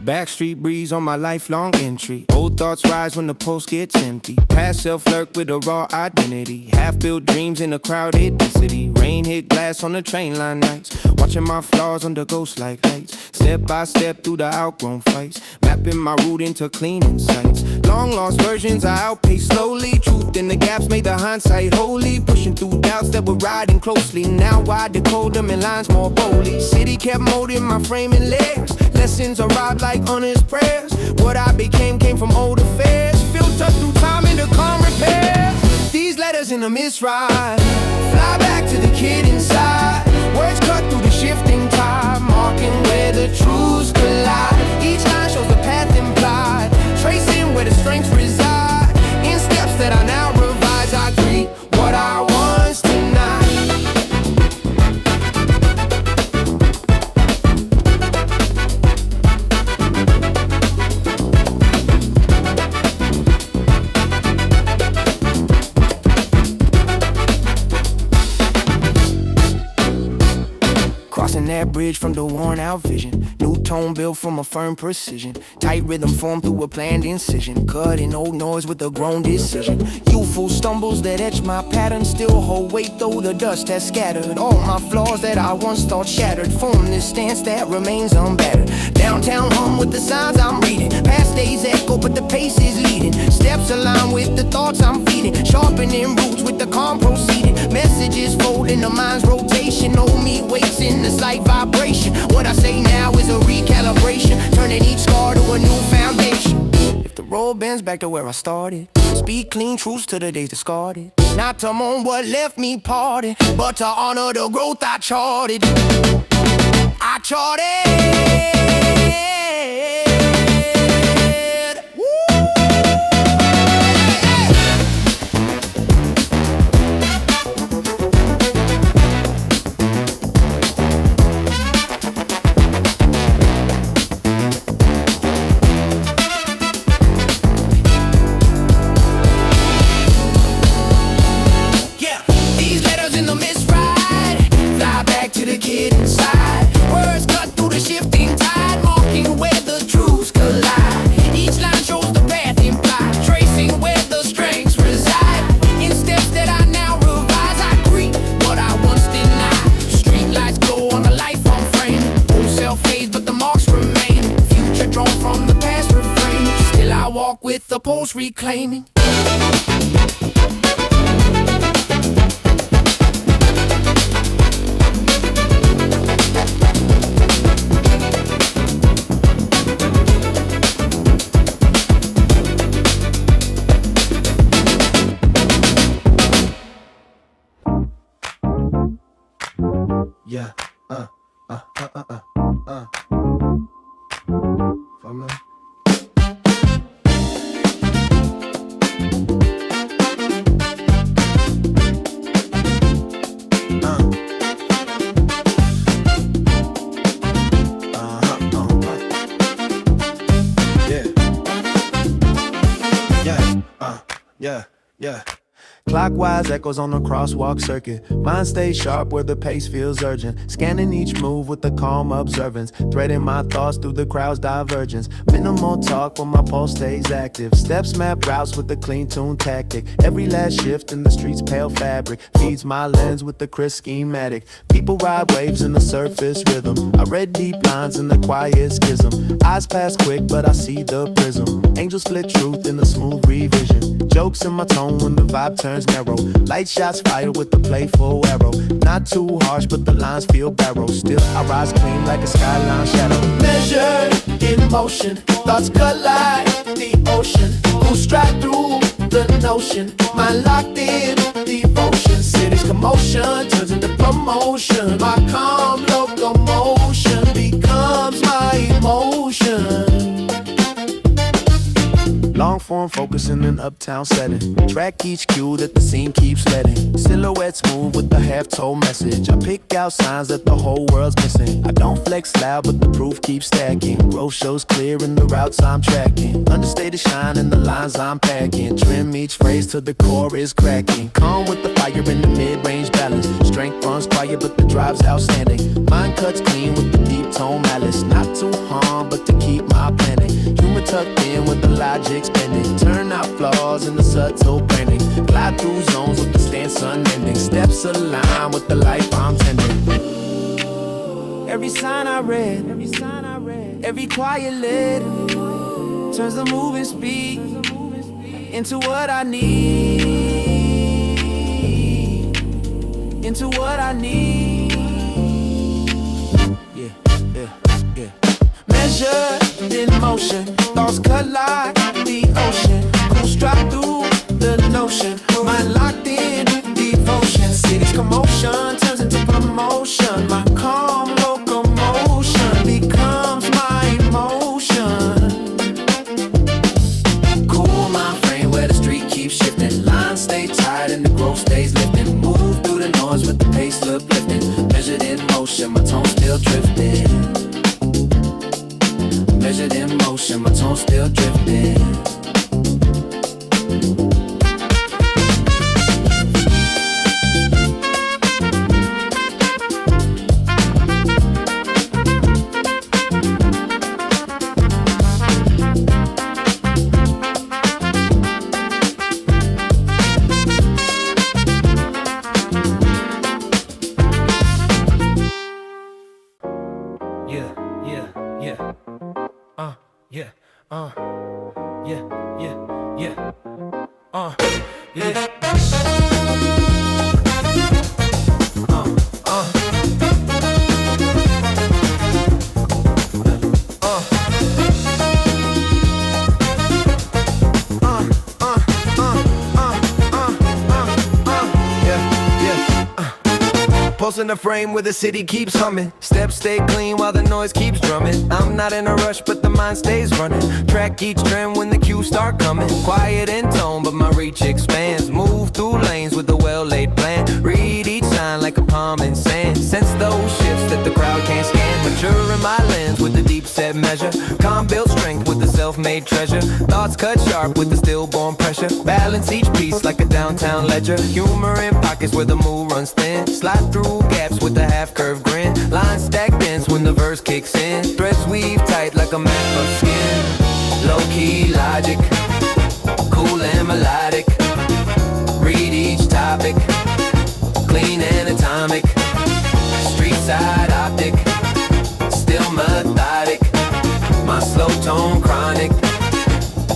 Backstreet breeze on my lifelong entry. Old thoughts rise when the post gets empty. Past self lurk with a raw identity. Half-built dreams in a crowded city. Rain hit glass on the train line nights. Watching my flaws under ghost like lights. Step by step through the outgrown fights. Mapping my route into clean insights. Long lost versions I outpace slowly. Truth in the gaps made the hindsight holy. Pushing through doubts that were riding closely. Now I decode them in lines more boldly. City kept molding my frame in layers. Lessons arrived like honest prayers. What I became came from old affairs. Filtered through time into calm repair. These letters in a misride. Fly back to the kid inside. Words cut through the shifting tide. Marking where the truths collide. Each line shows the path implied. Tracing where the strengths reside. In steps that I now revise. I greet what I once denied. Crossing that bridge from the worn out vision. New tone built from a firm precision. Tight rhythm formed through a planned incision. Cutting old noise with a grown decision. Youthful stumbles that etch my pattern. Still hold weight though the dust has scattered. All my flaws that I once thought shattered. Form this stance that remains unbattered. Downtown hum with the signs I'm reading. Past days echo but the pace is leading. Steps align with the thoughts I'm feeding. Sharpening roots with the calm proceeding. Messages folding the mind's rotation. Old me waits in the slight vibration. What I say now is a recalibration. Turning each scar to a new foundation. If the road bends back to where I started, speak clean truths to the days discarded. Not to mourn what left me parted, but to honor the growth I charted. I charted. With the pulse reclaiming. Yeah, From the Yeah. Clockwise echoes on the crosswalk circuit. Mind stays sharp where the pace feels urgent. Scanning each move with the calm observance. Threading my thoughts through the crowd's divergence. Minimal talk when my pulse stays active. Steps map routes with the clean tune tactic. Every last shift in the street's pale fabric feeds my lens with the crisp schematic. People ride waves in the surface rhythm. I read deep lines in the quiet schism. Eyes pass quick but I see the prism. Angels split truth in the smooth revision. Jokes in my tone when the vibe turns narrow. Light shots fired with the playful arrow. Not too harsh but the lines feel barrow. Still I rise clean like a skyline shadow. Measured in motion, thoughts collide the ocean. Who stride through the notion. Mind locked in devotion. City's commotion turns into promotion. My calm locomotion becomes I'm focusing in uptown setting. Track each cue that the scene keeps letting. Silhouettes move with the half-told message. I pick out signs that the whole world's missing. I don't flex loud, but the proof keeps stacking. Growth shows clear in the routes I'm tracking. Understated shine in the lines I'm packing. Trim each phrase till the core is cracking. Calm with the fire in the mid-range balance. Strength runs quiet, but the drive's outstanding. Mind cuts clean with the deep tone malice. Not to harm, but to keep my planning. Humor tucked in with the logic spending. Turn out flaws in the subtle branding. Glide through zones with the stance unending. Steps align with the life I'm tending. Every sign I read, every quiet lid turns the moving speed into what I need. Into what I need. Yeah, yeah, yeah. Measured in motion, thoughts collide the ocean. Cool stride through the notion, mind locked in devotion. City's commotion turns into promotion. My calm locomotion becomes my emotion. Cool Mindframe where the street keeps shifting. Lines stay tight and the growth stays lifting. Move through the noise with the pace look lifting. Measured in motion, my tone still drifting. Measured in motion, my tone still drifting. In the frame where the city keeps humming. Steps stay clean while the noise keeps drumming. I'm not in a rush, but the mind stays running. Track each trend when the cues start coming. Quiet in tone, but my reach expands. Move through lanes with a well-laid plan. Read each sign like a palm in sand. Sense those shifts that the crowd can't scan. Mature in my lens with the deep set measure. Calm build strength with the self-made treasure. Thoughts cut sharp with the stillborn pressure. Balance each piece like a downtown ledger. Humor in pockets where the mood runs thin. Slide through gaps with a half-curved grin. Lines stack dense when the verse kicks in. Threads weave tight like a map of skin. Low-key logic, cool and melodic. Read each topic, clean and atomic. Street side optic, still methodic. My slow tone chronic,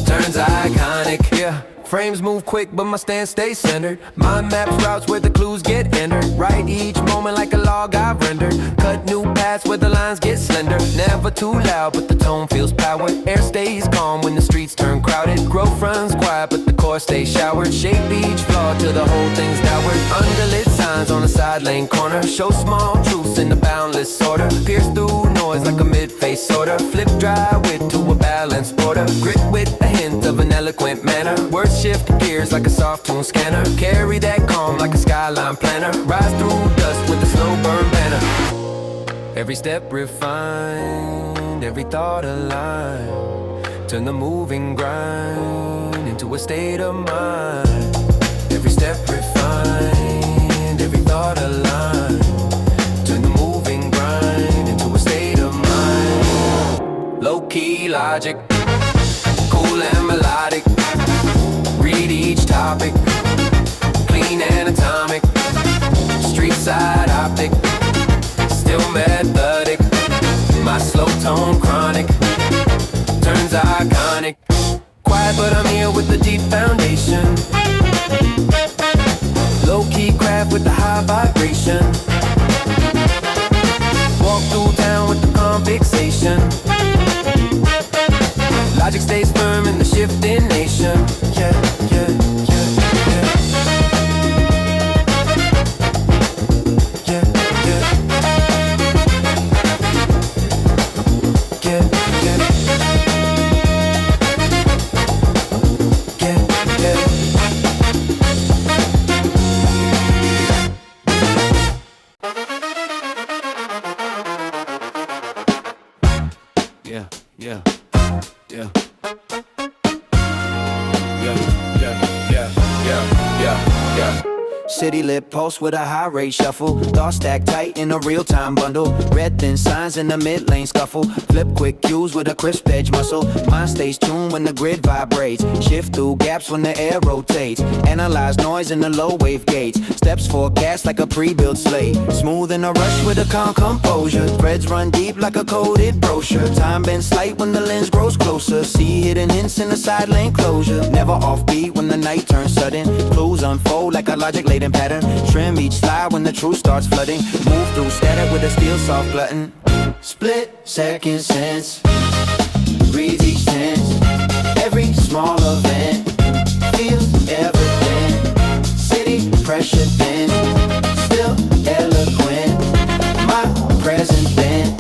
turns iconic. Yeah. Frames move quick, but my stance stays centered. Mind maps routes where the clues get entered. Write each moment like a log I've rendered. Cut new paths where the lines get slender. Never too loud, but the tone feels powered. Air stays calm when the streets turn crowded. Growth runs quiet, but the core stays showered. Shape each flaw till the whole thing's dowered. Underlit signs on the side lane corner. Show small truths in the boundless order. Pierce through noise like a mid-face sorta. Flip dry wit to a balanced border. Grit with a hint of an eloquent manner. Words shift gears like a soft tune scanner. Carry that calm like a skyline planner. Rise through dust with a slow burn banner. Every step refined, every thought aligned. Turn the moving grind into a state of mind. Every step refined, every thought aligned. Turn the moving grind into a state of mind. Low-key logic, cool and melodic. Read each topic, clean and atomic. Street side optic, still methodic. My slow tone chronic, turns iconic. Quiet but I'm here with the deep foundation. Low-key craft with the high vibration. Walk through town with the calm fixation. Logic stays firm in the shifting nation. Yeah, yeah, yeah, yeah. Yeah, yeah. Yeah, yeah. Yeah, yeah. Yeah. City lit post with a high rate shuffle. Thoughts stacked tight in a real-time bundle. Red thin signs in the mid-lane scuffle. Flip quick cues with a crisp edge muscle. Mind stays tuned when the grid vibrates. Shift through gaps when the air rotates. Analyze noise in the low wave gates. Steps forecast like a pre-built slate. Smooth in a rush with a calm composure. Threads run deep like a coded brochure. Time bends slight when the lens grows closer. See hidden hints in the side lane closure. Never offbeat when the night turns sudden. Clues unfold like a logic laden pattern. Trim each slide when the truth starts flooding. Move through static with a steel soft glutton. Split second sense. Reads each tense. Every small event feels evident. City pressure thin. Still eloquent. My present bent,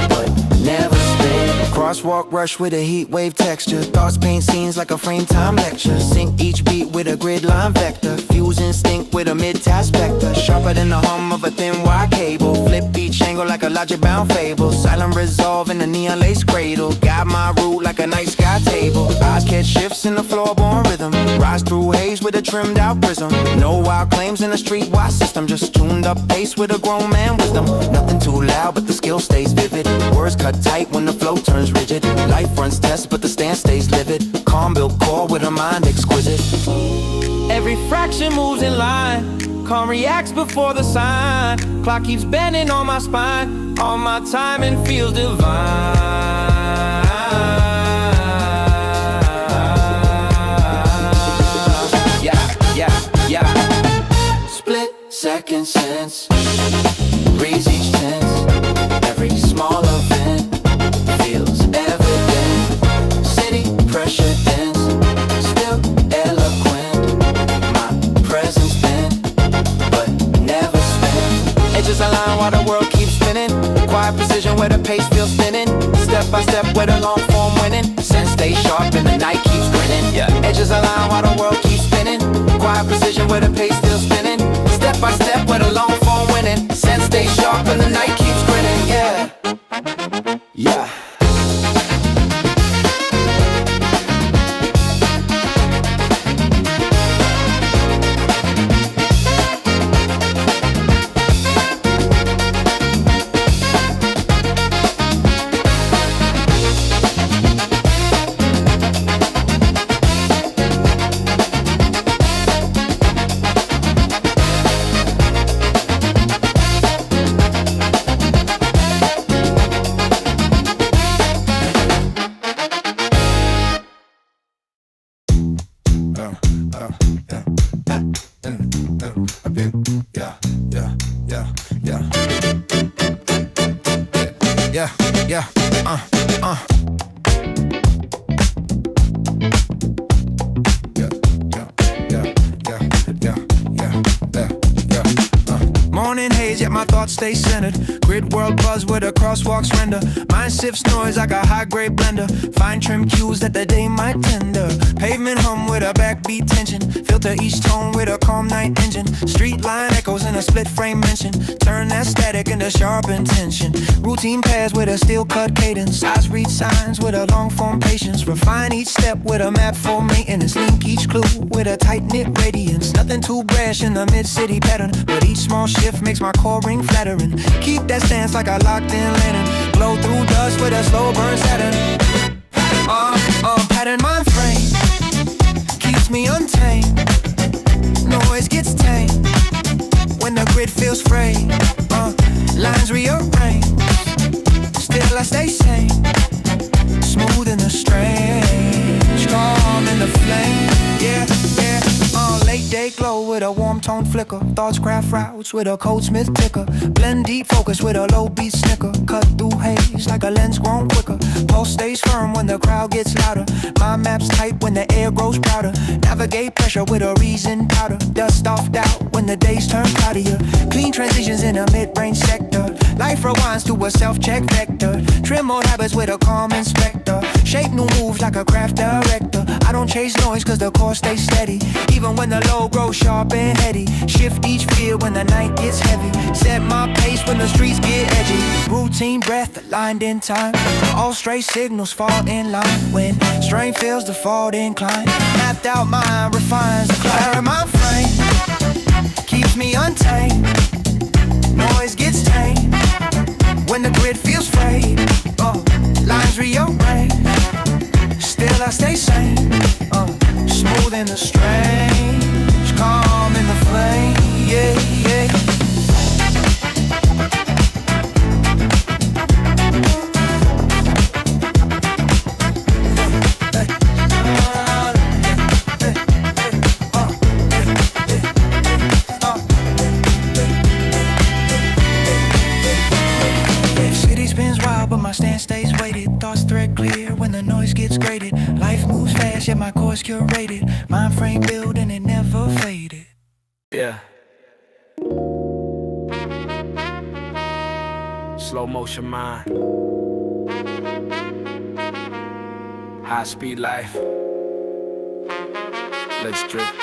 but never spent. Crosswalk rush with a heat wave texture. Thoughts paint scenes like a frame time lecture. Sync each beat with a grid line vector. Fuse instinct with a mid-tie spectre. Sharper than the hum of a thin wire cable. Flip each angle like a logic bound fable. Silent resolve in a neon lace cradle. Guide my route like a night sky table. Eyes catch shifts in the floorborn rhythm. Rise through haze with a trimmed out prism. No wild claims in a streetwise system. Just tuned up pace with a grown man wisdom. Nothing too loud but the skill stays vivid. Words cut tight when the flow turns rigid. Life runs test but the stance stays livid. Calm built core with a mind exquisite. Every fraction moves in line. Calm reacts before the sign. Clock keeps bending on my spine. All my timing feels divine. Yeah. Split second sense. Reads each tense. Every small event feels evident. City pressure dense. Still eloquent. My presence bent, but never spent. Edges align while the world keeps spinning. Quiet precision where the pace feels thinning. Step by step where the long form winning. Sense stays sharp and the night keeps grinning. Yeah. Edges align while the world keeps spinning. Quiet precision where the pace still spinning. Step by step where the long form winning. Sense stays sharp and the night keeps grinning. Yeah. Yeah. Morning haze, yet my thoughts stay centered. Grid world buzz with a crosswalks render. Mind sifts noise like a high-grade blender. Fine trim cues that the day might tender. Pavement hum with a backbeat tension. Filter each tone with a calm night engine. Street line echoes in a split frame mention. Turn that static into sharp intention. Routine pairs with a steel cut cadence. Eyes read signs with a long form patience. Refine each step with a map for maintenance. Link each clue with a tight-knit radiance. Nothing too brash in the mid-city pattern, but each small shift makes my core ring flattering. Keep that stance like a locked-in lantern. Glow through dust with a slow burn Saturn. Pattern Mindframe keeps me untamed. Noise gets tame when the grid feels frayed. Lines rearrange. Still I stay sane. Smooth in the strange, calm in the flame. Yeah. Late day glow with a warm tone flicker. Thoughts craft routes with a code smith ticker. Blend deep focus with a low beat snicker. Cut through haze like a lens grown quicker. Pulse stays firm when the crowd gets louder. My map's tight when the air grows prouder. Navigate pressure with a reason powder. Dust off doubt when the days turn cloudier. Clean transitions in a mid-range sector. Life rewinds to a self-check vector. Trim old habits with a calm inspector. Shape new moves like a craft director. I don't chase noise cause the course stays steady. Even when the low grows sharp and heady. Shift each fear when the night gets heavy. Set my pace when the streets get edgy. Routine breath aligned in time. All straight signals fall in line. When strength fails the fault incline. Mapped out mind refines the climb. My frame keeps me untamed. Noise gets tame when the grid feels frayed. Lines rearrange. Still I stay sane. Smooth in the strange, calm in the flame. Yeah, yeah. My stance stays weighted, thoughts thread clear when the noise gets graded. Life moves fast, yet my course curated. Mindframe build and it never faded. Yeah. Slow motion mind. High speed life. Let's drift.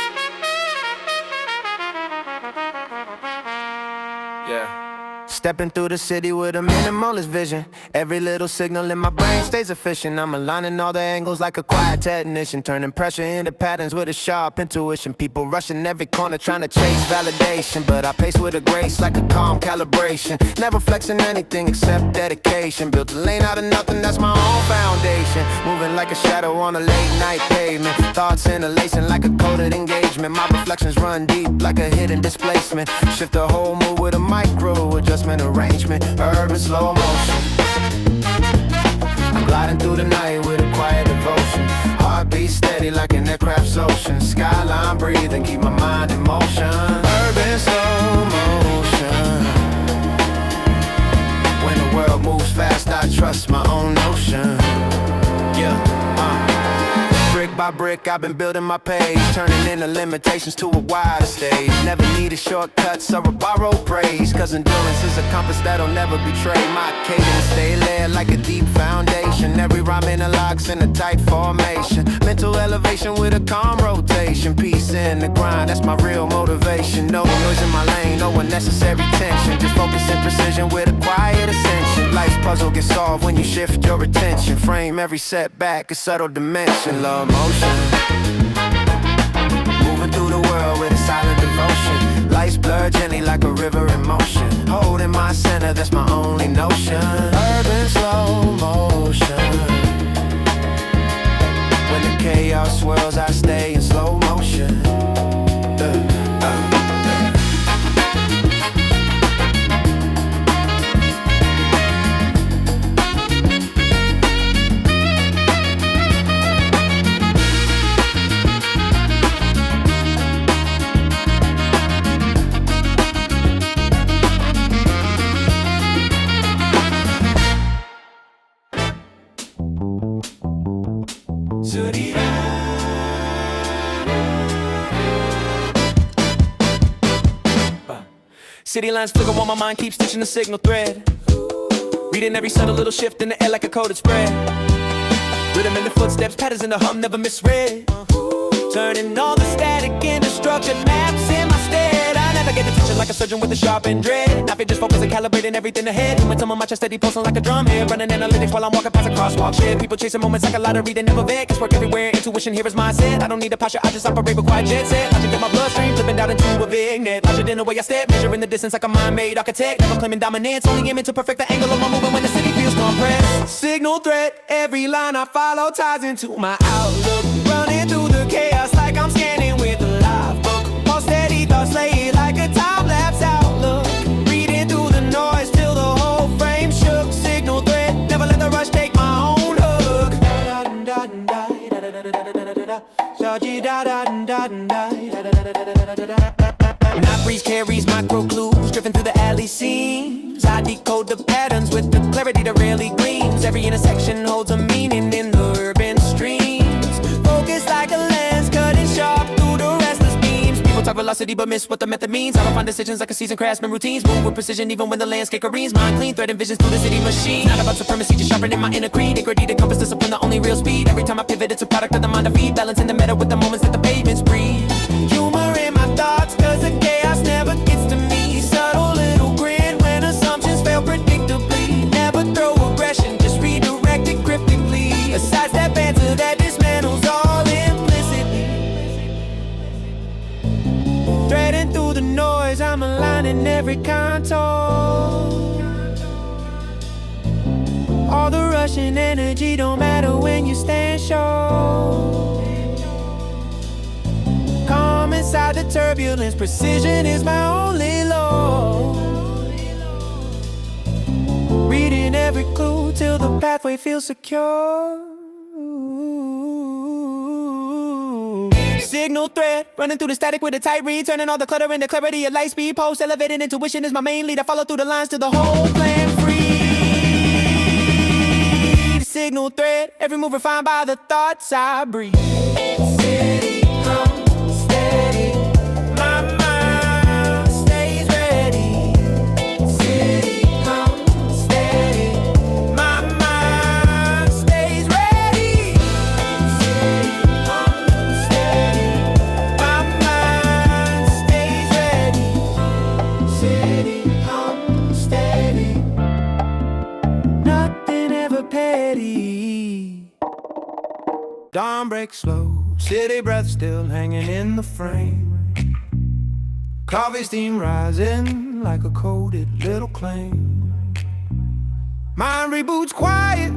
Yeah. Stepping through the city with a minimalist vision. Every little signal in my brain stays efficient. I'm aligning all the angles like a quiet technician. Turning pressure into patterns with a sharp intuition. People rushing every corner trying to chase validation. But I pace with a grace like a calm calibration. Never flexing anything except dedication. Built a lane out of nothing, that's my own foundation. Moving like a shadow on a late night pavement. Thoughts interlacing like a coded engagement. My reflections run deep like a hidden displacement. Shift the whole mood with a micro adjustment arrangement, urban slow motion. I'm gliding through the night with a quiet devotion. Heartbeat steady like an aircraft's ocean. Skyline breathing, keep my mind in motion. Urban slow motion. When the world moves fast, I trust my own notion. Yeah, brick by brick, I've been building my page. Turning in the limitations to a wider stage. Never needed shortcuts or a borrowed praise. Cause endurance is a compass that'll never betray. My cadence stay layered like a deep foundation. Every rhyme interlocks in a tight formation. Mental elevation with a calm rotation. Peace in the grind, that's my real motivation. No noise in my lane, no unnecessary tension. Just focus in precision with a quiet ascension. Life's puzzle gets solved when you shift your attention. Frame every setback a subtle dimension. Love motion. Moving through the world with a silent devotion. Lights blur gently like a river in motion. Holding my center, that's my only notion. Urban slow motion. When the chaos swirls, I stay in slow motion. City lines flicker while my mind keeps stitching the signal thread. Reading every subtle little shift in the air like a coded spread. Rhythm in the footsteps, patterns in the hum, never misread. Turning all the static into structured maps in my stead. I navigate the tension like a surgeon with a sharpened dread. Now just focus and calibrating everything ahead. Momentum on my chest steady pulsing like a drum head. Running analytics while I'm walking past a crosswalk shed. People chasing moments like a lottery, they never vet. Cause work everywhere, intuition here is mindset. I don't need a posture, I just operate with quiet jet set. Logic in my bloodstream, flipping down into a vignette. Logic in the way I step, measuring the distance like a mind-made architect. Never claiming dominance, only aiming to perfect the angle of my movement when the city feels compressed. Signal threat, every line I follow ties into my outlook. Running through the chaos like I'm scanning with a live book. All steady thoughts lay like a time-lapse outlook. Reading through the noise till the whole frame shook. Signal threat, never let the rush take my own hook. Night breeze carries micro clues, drifting through the alley scenes. I decode the patterns with the clarity that rarely gleams. Every intersection holds a meaning in the urban streams. Focus like a lens, cutting sharp through the restless beams. People talk velocity but miss what the method means. I refine decisions like a seasoned craftsman routines. Move with precision even when the landscape careens. Mind clean, threading visions through the city machine. Not about supremacy, just sharpening my inner creed. Integrity to compass discipline, the only real speed. Every time I pivot, it's a product of the mind I feed. Balancing the meta with the moments that the pavements breathe. Humor in my thoughts, cause the chaos never gets to me. Subtle little grin when assumptions fail predictably. Never throw aggression, just redirect it cryptically. A sidestep answer that dismantles all implicitly. Threading through the noise, I'm aligning every contour. All the rushing energy don't matter when you stand sure. Calm inside the turbulence, precision is my only law. Reading every clue till the pathway feels secure. Signal thread, running through the static with a tight read. Turning all the clutter into clarity, a light speed post. Elevated intuition is my main lead. I follow through the lines till the whole plan free. Signal thread, every move refined by the thoughts I breathe. City, come steady. My mind stays ready. City, come steady. My mind stays ready. City, come steady. My mind stays ready. City, come steady. Nothing ever petty. Dawn breaks slow, city breath still hanging in the frame. Coffee steam rising like a coated little claim. Mind reboots quiet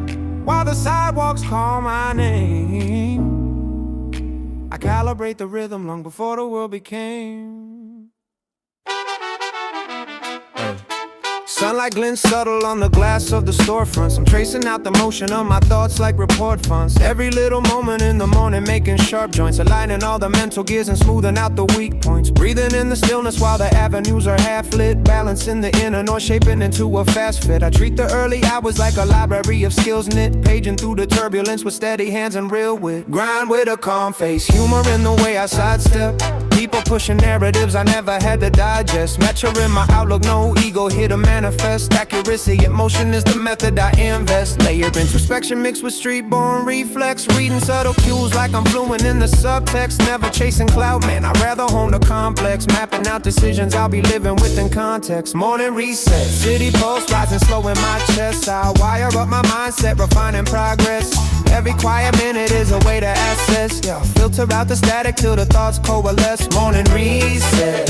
while the sidewalks call my name. I calibrate the rhythm long before the world became. Sunlight glints subtle on the glass of the storefronts. I'm tracing out the motion of my thoughts like report fonts. Every little moment in the morning making sharp joints, aligning all the mental gears and smoothing out the weak points. Breathing in the stillness while the avenues are half lit, balancing the inner north, shaping into a fast fit. I treat the early hours like a library of skills knit, paging through the turbulence with steady hands and real wit. Grind with a calm face, humor in the way I sidestep. People pushing narratives I never had to digest. Maturing my outlook, no ego here to manifest. Accuracy, emotion is the method I invest. Layered introspection mixed with street-born reflex. Reading subtle cues like I'm fluent in the subtext. Never chasing clout, man, I'd rather hone the complex. Mapping out decisions I'll be living within context. Morning reset, city pulse rising slow in my chest. I'll wire up my mindset, refining progress. Every quiet minute is a way to access, yeah. Filter out the static till the thoughts coalesce. Morning reset,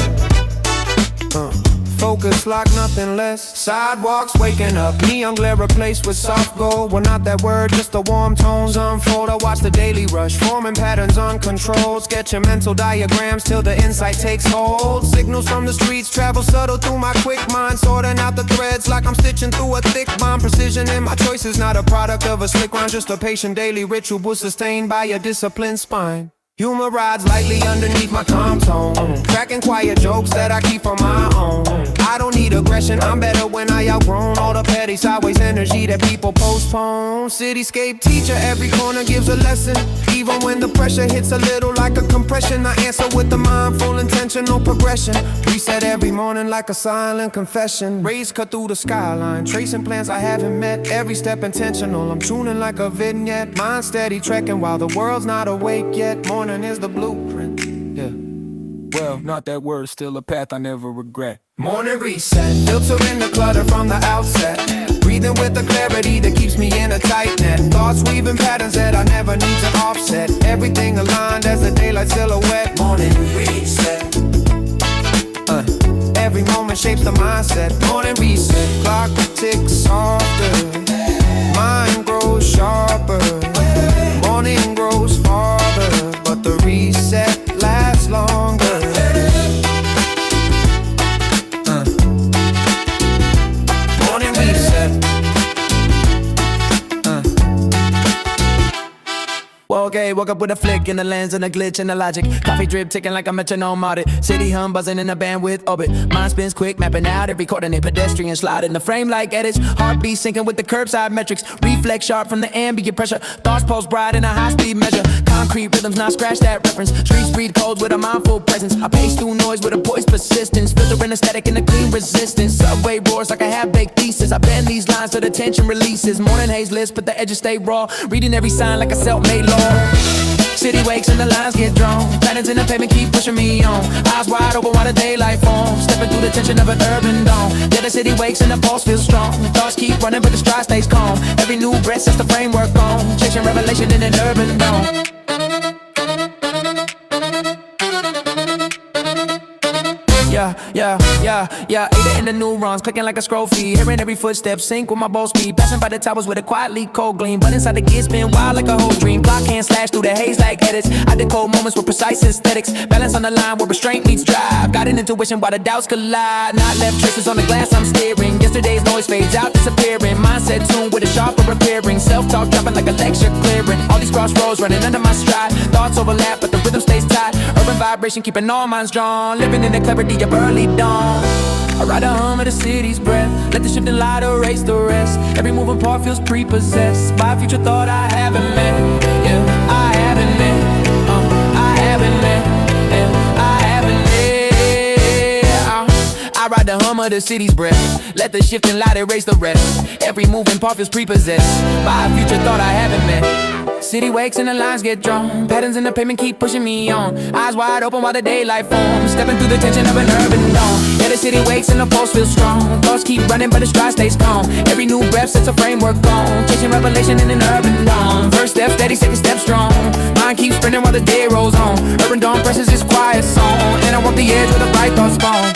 focus like nothing less. Sidewalks waking up, neon glare replaced with soft gold. Well, not that word, just the warm tones unfold. I watch the daily rush, forming patterns uncontrolled. Sketching mental diagrams till the insight takes hold. Signals from the streets travel subtle through my quick mind, sorting out the threads like I'm stitching through a thick bond. Precision in my choices, not a product of a slick rhyme, just a patient daily ritual sustained by a disciplined spine. Humor rides lightly underneath my calm tone, cracking quiet jokes that I keep on my own. I don't need aggression, I'm better when I outgrown all the petty sideways energy that people postpone. Cityscape teacher, every corner gives a lesson. Even when the pressure hits a little like a compression, I answer with the mindful intentional progression. Reset every morning like a silent confession. Rays cut through the skyline, tracing plans I haven't met. Every step intentional, I'm tuning like a vignette. Mind steady trekking while the world's not awake yet. Morning is the blueprint, yeah. Well, not that word, still a path I never regret. Morning reset, filtering the clutter from the outset. Breathing with the clarity that keeps me in a tight net. Thoughts weaving patterns that I never need to offset. Everything aligned as a daylight silhouette. Morning reset, every moment shapes the mindset. Morning reset, clock ticks softer, mind grows sharper, morning grows farther, but the reset lasts longer. Morning reset. Walk 4K, woke up with a flick in the lens and a glitch in the logic. Coffee drip ticking like a metronome audit. City hum buzzing in the bandwidth orbit. Mind spins quick, mapping out every coordinate. Pedestrian slide in the frame like edits. Heartbeat syncing with the curbside metrics. Reflex sharp from the ambient pressure. Thoughts pulse bright in a high-speed measure. Concrete rhythms, not scratch that reference. Streets breed codes with a mindful presence. I pace through noise with a poised persistence. Filtering the static in a clean resistance. Subway roars like a half-baked thesis. I bend these lines so the tension releases. Morning haze list, but the edges stay raw. Reading every sign like a self-made law. City wakes and the lines get drawn. Patterns in the pavement keep pushing me on. Eyes wide open while the daylight forms. Stepping through the tension of an urban dawn. Yeah, the city wakes and the pulse feels strong. Thoughts keep running but the stride stays calm. Every new breath sets the framework on. Chasing revelation in an urban dawn. Yeah, Ada in the neurons, clicking like a scroll feed. Hearing every footstep sync with my bow speed. Passing by the towers with a quietly cold gleam. But inside the gears spin wild like a whole dream. Clock can't slash through the haze like edits. I decode moments with precise aesthetics. Balance on the line where restraint meets drive. Guiding intuition while the doubts collide. Not left traces on the glass I'm steering. Yesterday's noise fades out, disappearing. Mindset tuned with a sharper appearing. Self-talk dropping like a lecture clearing. All these crossroads running under my stride. Thoughts overlap but the rhythm stays tight. Urban vibration keeping all minds drawn. Living in the clarity of early dawn. I ride the hum of the city's breath. Let the shifting light erase the rest. Every moving part feels prepossessed by a future thought I haven't met. Yeah, I haven't met. I haven't met. Yeah, I haven't met. I ride the hum of the city's breath. Let the shifting light erase the rest. Every moving part feels prepossessed by a future thought I haven't met. City wakes and the lines get drawn. Patterns in the pavement keep pushing me on. Eyes wide open while the daylight forms. Stepping through the tension of an urban dawn. Yeah, the city wakes and the pulse feels strong. Thoughts keep running but the stride stays calm. Every new breath sets a framework on. Chasing revelation in an urban dawn. First step steady, second step strong. Mind keeps sprinting while the day rolls on. Urban dawn presses its quiet song. And I walk the edge where the bright thoughts spawn.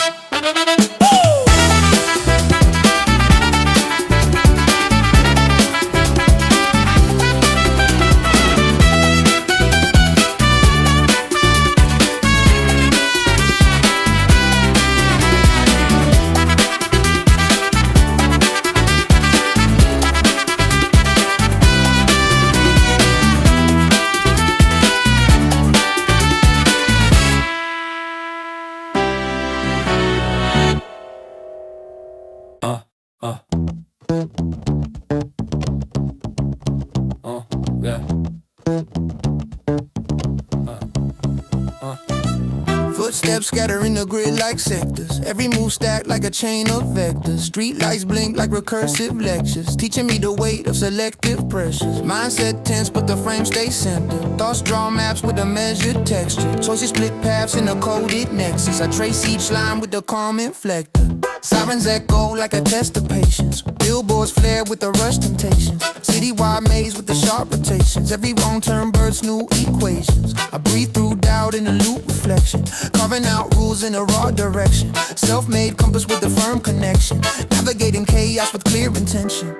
Footsteps scatter in the grid like sectors. Every move stacked like a chain of vectors. Street lights blink like recursive lectures, teaching me the weight of selective pressures. Mindset tense but the frame stays centered. Thoughts draw maps with a measured texture. Choices split paths in a coded nexus. I trace each line with the calm inflector. Sirens echo like a test of patience. Billboards flare with the rush temptations. Citywide maze with the sharp rotations. Every wrong turn births new equations. I breathe through doubt in a loop reflection. Carving out rules in a raw direction. Self-made compass with a firm connection. Navigating chaos with clear intention.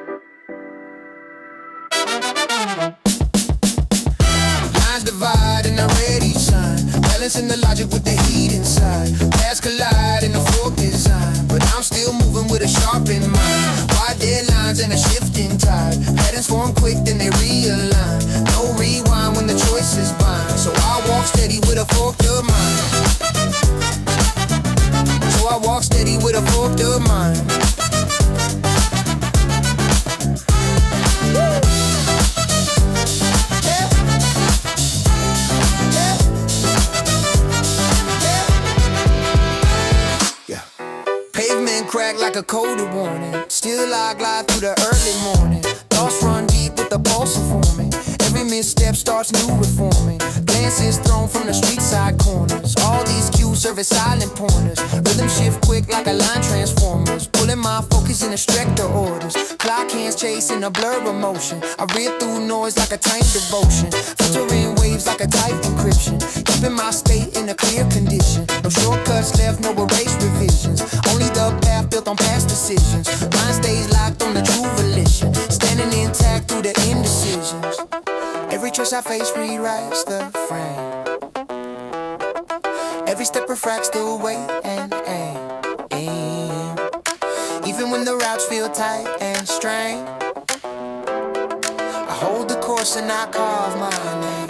Lines divide and I read each sign. Balancing the logic with the heat inside. Paths collide in the fork design. But I'm still moving with a sharpened mind. Wide deadlines and a shifting tide. Patterns form quick then they realign. No rewind when the choice is bind. So I walk steady with a forked up mind. So I walk steady with a forked up mind. Crack like a coded warning. Still I glide through the early morning. Thoughts run deep with the pulse informing. Every misstep starts new reforming. Glances thrown from the street side corners. All these cues serve as silent pointers. Rhythm shift quick like a line transformers. Pulling my focus in a stricter orders. Clock hands chasing a blur of motion. I read through noise like a time devotion. Filtering waves like a tight encryption. Keeping my state in a clear condition. No shortcuts left, no erase revisions. Only the path built on past decisions. Mind stays locked on the true volition. Standing intact through the indecisions. Every choice I face rewrites the frame. Every step refracts the weight and aim. Even when the routes feel tight and strained, I hold the course and I carve my name.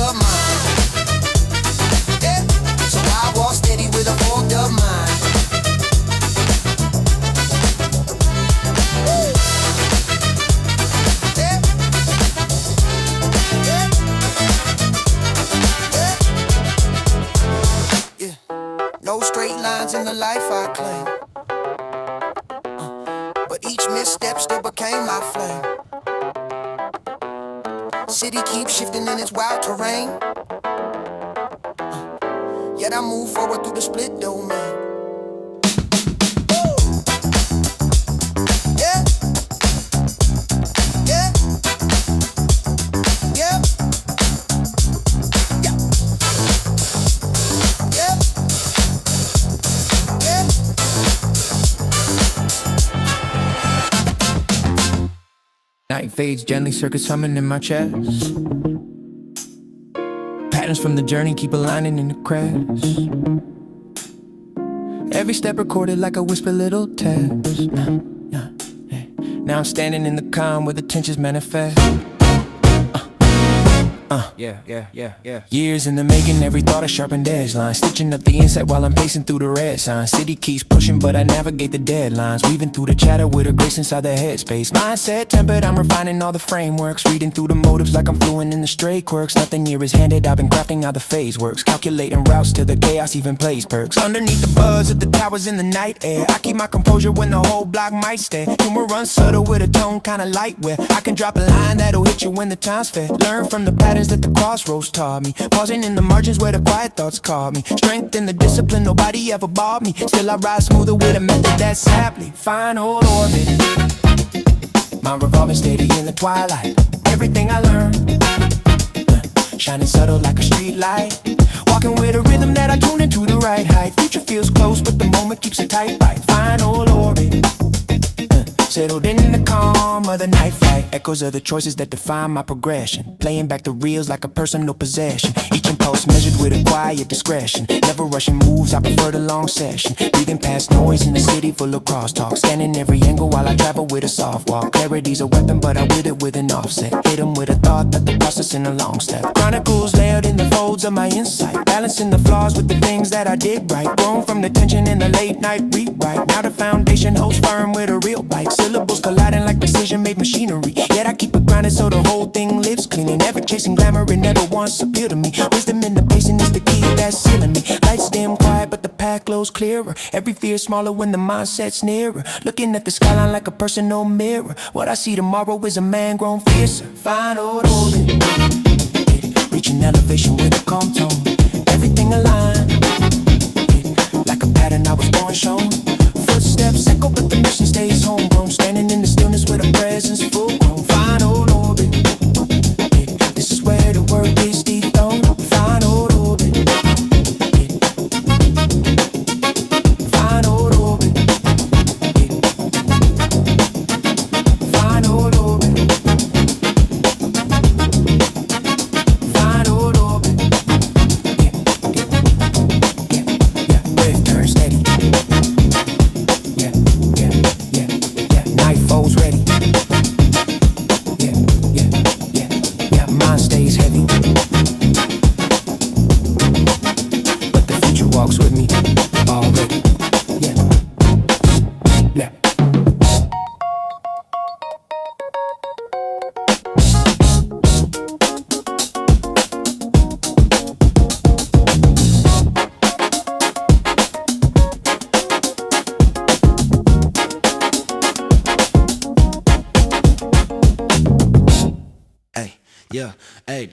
of mine. Yeah, so I walk steady with a fold of mine. Woo. Yeah. Yeah. Yeah. Yeah. No straight lines in the life I claim, but each misstep still became my flame. City keeps shifting in its wild terrain, yet I move forward through the split domain. Woo! Yeah. Yeah. Yeah. Yeah. Yeah. Yeah. Night fades gently, circus humming in my chest. Patterns from the journey keep aligning in the cracks. Every step recorded like a whispered little text. Now I'm standing in the calm where the tensions manifest. Yeah. Years in the making, every thought a sharpened edge line. Stitching up the insight while I'm pacing through the red sign. City keeps pushing, but I navigate the deadlines. Weaving through the chatter with a grace inside the headspace. Mindset tempered, I'm refining all the frameworks. Reading through the motives like I'm fluent in the stray quirks. Nothing here is handed, I've been crafting how the phase works. Calculating routes till the chaos even plays perks. Underneath the buzz of the towers in the night air, I keep my composure when the whole block might stare. Humor runs subtle with a tone kinda light, where I can drop a line that'll hit you when the time's fair. Learn from the patterns that the crossroads taught me. Pausing in the margins where the quiet thoughts caught me. Strength in the discipline, nobody ever bought me. Still I ride smoother with a method that's happily final orbit. My revolving steady in the twilight. Everything I learned, shining subtle like a street light. Walking with a rhythm that I tune into the right height. Future feels close, but the moment keeps it tight. Right, final orbit. Settled in the calm of the night flight. Echoes of the choices that define my progression. Playing back the reels like a personal possession. Each impulse measured with a quiet discretion. Never rushing moves, I prefer the long session. Breathing past noise in a city full of crosstalk. Scanning every angle while I travel with a soft walk. Clarity's a weapon, but I wield it with an offset. Hit 'em with a thought that the process in a long step. Chronicles layered in the folds of my insight. Balancing the flaws with the things that I did right. Grown from the tension in the late night rewrite. Now the foundation holds firm with a real bite. Syllables colliding like precision-made machinery. Yet I keep it grounded so the whole thing lives clean. And never chasing glamour, it never once appealed to me. Wisdom in the pacing is the key that's sealing me. Lights dim quiet, but the path glows clearer. Every fear smaller when the mindset's nearer. Looking at the skyline like a personal mirror. What I see tomorrow is a man grown fiercer. Final orbit, reaching elevation with a calm tone. Everything aligned, like a pattern I was born shown. Footsteps echo, but the mission stays homegrown. Standing in the stillness with a presence full grown. Final orbit, this is where the work is dethroned. Final orbit, final orbit, final orbit, final orbit. Wave turn steady. Night falls ready. Yeah. Mind stays heavy, but the future walks with me already. Yeah. Yeah, hey.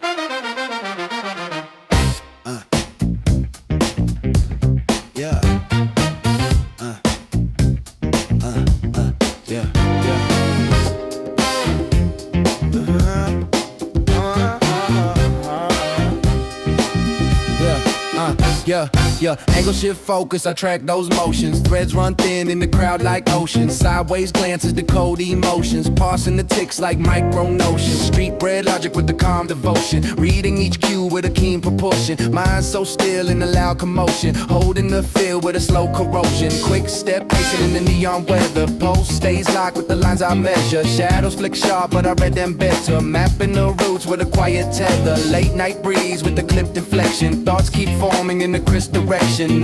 Yeah. Yeah, angle shift focus, I track those motions. Threads run thin in the crowd like oceans. Sideways glances decode emotions. Parsing the ticks like micro notions. Street bred logic with the calm devotion. Reading each cue with a keen proportion. Mind so still in the loud commotion. Holding the field with a slow corrosion. Quick step pacing in the neon weather. Pulse stays locked with the lines I measure. Shadows flick sharp, but I read them better. Mapping the roots with a quiet tether. Late night breeze with the clipped inflection. Thoughts keep forming in the crisp direction.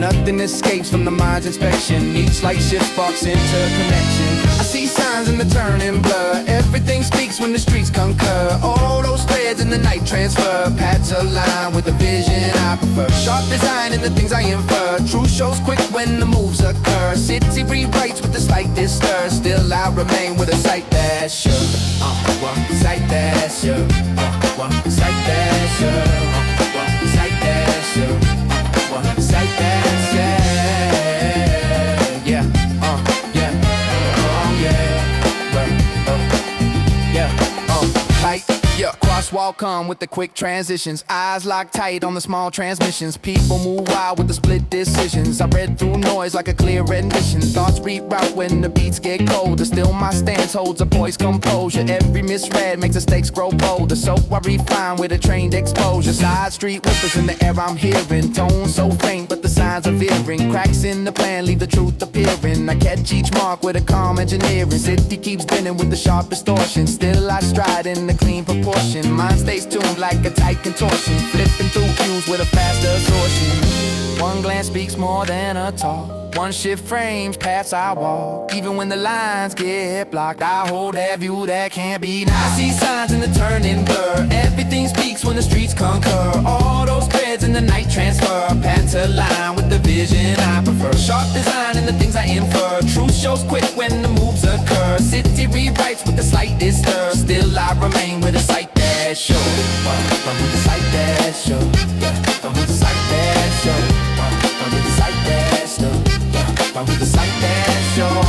Nothing escapes from the mind's inspection. Each light shift sparks into connection. I see signs in the turning blur. Everything speaks when the streets concur. All those threads in the night transfer. Paths align with the vision I prefer. Sharp design in the things I infer. Truth shows quick when the moves occur. City rewrites with the slightest stir. Still I remain with a sight that's sure. Sight that's sure. Sight that's sure. Sight that's sure. Sight that's sure. Yeah, tight. Yeah, crosswalk come with the quick transitions. Eyes locked tight on the small transmissions. People move wild with the split decisions. I read through noise like a clear rendition. Thoughts reroute when the beats get colder. Still my stance holds a poised composure. Every misread makes the stakes grow bolder. So I refine with a trained exposure. Side street whispers in the air I'm hearing. Tones so faint but the signs are veering. Cracks in the plan leave the truth appearing. I catch each mark with a calm engineering. City keeps bending with the sharp distortion. Still I stride in the clean proportion. Mind stays tuned like a tight contortion. Flipping through cues with a faster absorption. One glance speaks more than a talk. One shift frames paths I walk. Even when the lines get blocked, I hold that view that can't be knocked. I see signs in the turning blur. Everything speaks when the streets concur. All those threads in the night transfer. Paths align with the vision I prefer. Sharp design in the things I infer. Truth shows quick when the moves occur. City rewrites with the slightest stir. Still I remain with a sight that's sure. With the sight that's sure. With the sight that's sure. With the sight that's sure. With the sight that's sure.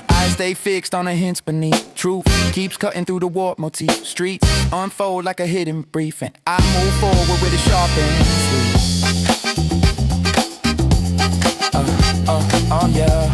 Eyes stay fixed on the hints beneath. Truth keeps cutting through the warp motif. Streets unfold like a hidden brief, and I move forward with a sharp and sweet. Oh yeah.